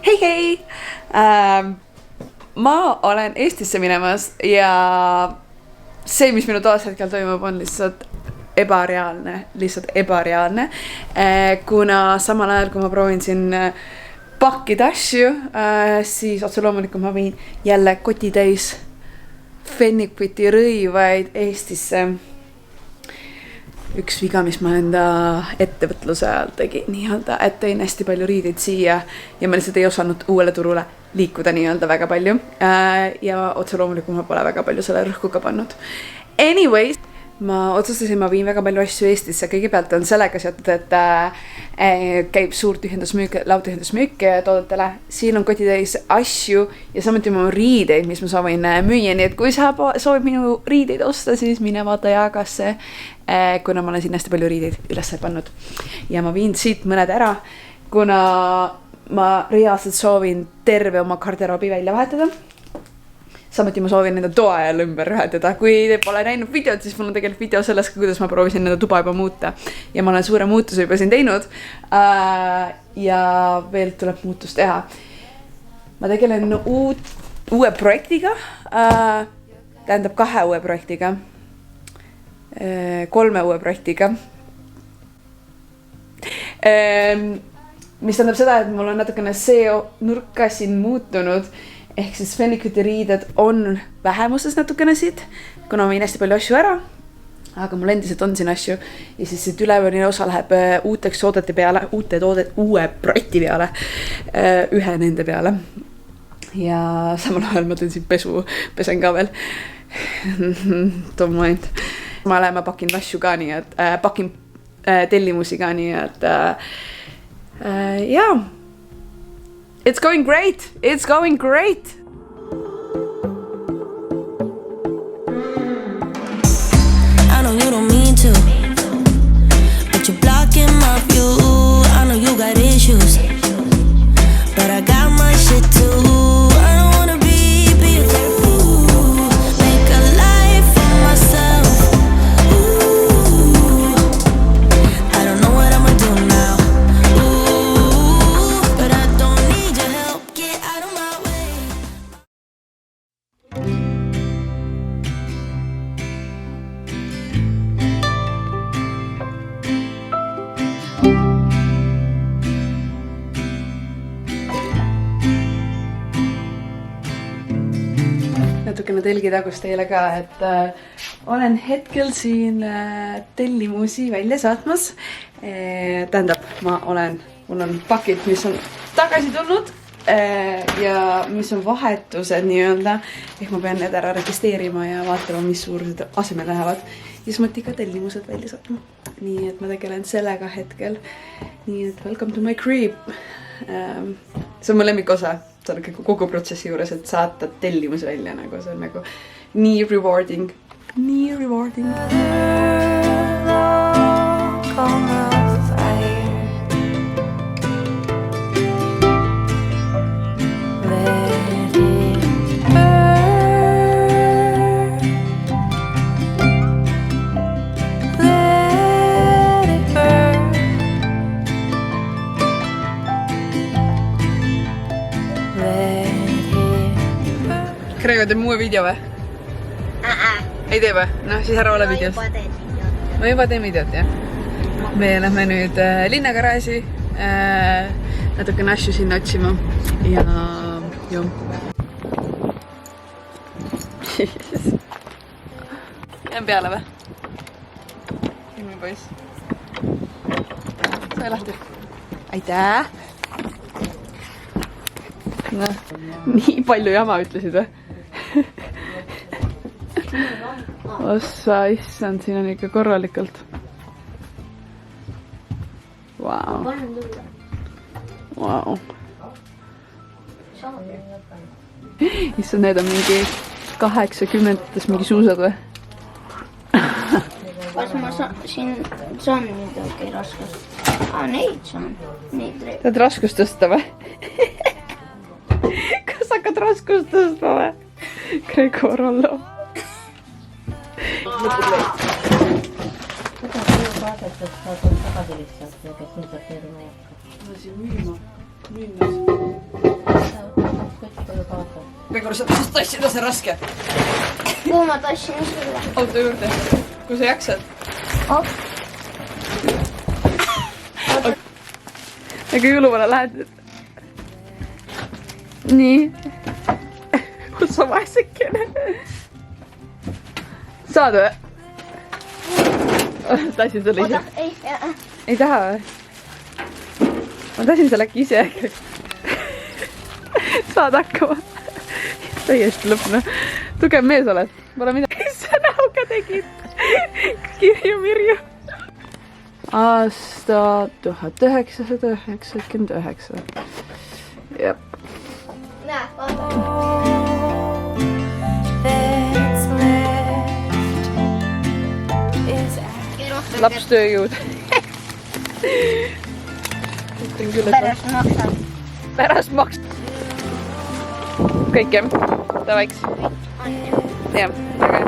Hei! Ma olen Eestisse minemas ja see, mis minu toas hetkel toimub, on lihtsalt ebareaalne. Kuna samal ajal, kui ma proovin siin pakkida asju, siis otse loomulikult ma viin jälle kotitäis Fennicpiti rõivaid Eestisse. Üks viga, mis ma enda ettevõtluse ajal tegi nii-öelda, et tõin hästi palju riideid siia ja ma lihtsalt ei osanud uuele turule liikuda nii-öelda väga palju. Ja otse loomulikult ma pole väga palju selle rõhku ka pannud. Anyways, ma otsustasin, ma viin väga palju asju Eestisse. Kõigepealt on sellega seotud, et käib suur lautühendusmüük toodetele. Siin on kotitäis asju ja samuti mu riideid, mis ma soovin müüa. Nii et kui sa soovid minu riideid osta, siis mine vaata jagasse, kuna ma olen siin hästi palju riideid üles pannud. Ja ma viin siit mõned ära, kuna ma reaalselt soovin terve oma garderoobi välja vahetada. Samuti ma soovin nende toa jälle ümber ühendada. Kui te pole näinud videot, siis mul on tegelikult video sellest, kuidas ma proovisin nende tuba juba muuta. Ja ma olen suure muutuse juba siin teinud. Ja veel tuleb muutus teha. Ma tegelen uue projektiga. Tähendab 2 uue projektiga. 3 uue projektiga. Mis tähendab seda, et mul on natukene see nurka siin muutunud. Ehk siis Fennicpiti riided on vähemuses natukene siit, kuna ma viin hästi palju asju ära, aga mul endiselt on siin asju. Ja siis siit ülevõrni osa läheb uuteks toodete peale, uue projekti peale, ühe nende peale. Ja samal ajal ma teen siin pesen ka veel. Don't mind. Ma pakin asju ka nii, et pakin tellimusi ka nii, et jaa. It's going great. It's going great. I know you don't mean to, but you're blocking my view. I know you got issues, but I got my shit too. I don't wanna be a fool. Make a life for myself. Ooh. I don't know what I'ma do now. Natukene telgitagust teile ka, et olen hetkel siin tellimusi välja saatmas. Tähendab, mul on pakid, mis on tagasi tulnud ja mis on vahetused nii-öelda. Ehk ma pean need ära registreerima ja vaatama, mis suurused asemel lähevad. Ja samuti ka tellimused välja saatma. Nii et ma tegelen sellega hetkel. Nii et welcome to my crib. See on mu lemmikosa. See on kogu protsessi juures, et saata tellimus välja. See on nagu nii rewarding. Nii rewarding. Krego, teeb uue video või? Ei tee või? Noh, siis ära ole videos. Ma juba teen videot, jah. Me lähme nüüd linnagaraaži. Natukene asju sinna otsima. Ja joo. Jään peale või? Ilmi poiss. Sai lahti. Aitäh! No, nii palju jama ütlesid või? Ossa, issand, siin on ikka korralikult. Wow. Wow. Issand, need on mingi 80-tes mingi suusad või? Kas ma saan midagi raskust? Neid saan. Tahad raskust tõsta või? Kas hakkad raskust tõstma või? Krego Rollo. Tagasi lihtsalt ja kes ilmselt teerima ei hakka. Ma siin müüma. Kõigur saab sest tassida, see raske. kuhu ma tassin sulle? Auto juurde, kui sa jaksad. Op. Ja kui jõuluvana lähed. Nii. Kus on vaesekene? Saad või? Tassin selle ise. Ei taha või? Ma tasin selle äkki ise. Saad hakkama. Täiesti lõpne. Tugev mees oled. Pole midagi. Sa näoga tegid. Kirju-mirju. Aasta 1999. Jep. Näe, vaata. Lapstööjõud. Pärast maksan. Pärast makst. Kõik jah? Tavaiks. Jah, väga hea.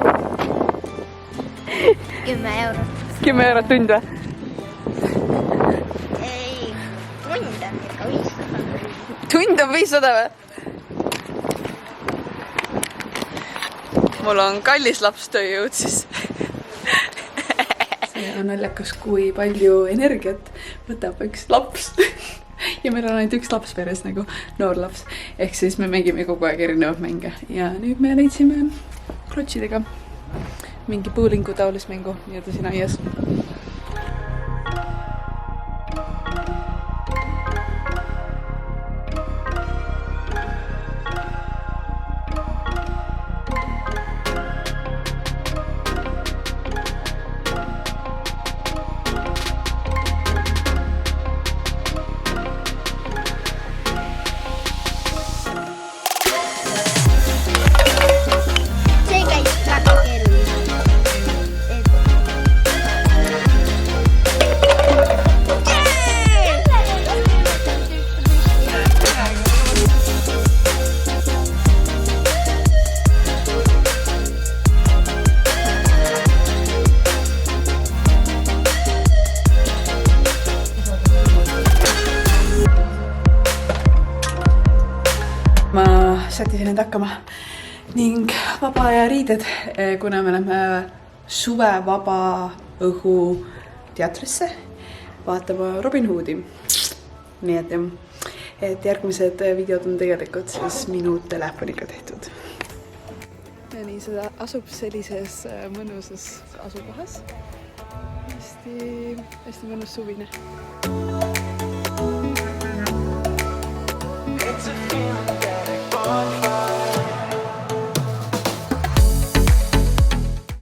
10 eurot. 10 eurot tund või? Ei, tund on ikka 500. Tund on 500 või? Mul on kallis lapstööjõud siis. See on naljakas, kui palju energiat võtab üks laps. Ja meil on ainult üks laps peres nagu noor laps. Ehk siis me mängime kogu aeg erinevad mänge. Ja nüüd me leidsime klotsidega mingi bowlingu taolis mängu nii-öelda siin aias. See käis väga keeruline. Ma sättisin end hakkama ning vaba aja riided, kuna me oleme suvevaba õhu teatrisse vaatama Robin Hoodi. Nii et jah, et järgmised videod on tegelikult siis minu telefoniga tehtud. Ja nii seda asub sellises mõnusas asukohas. Hästi mõnus suvine.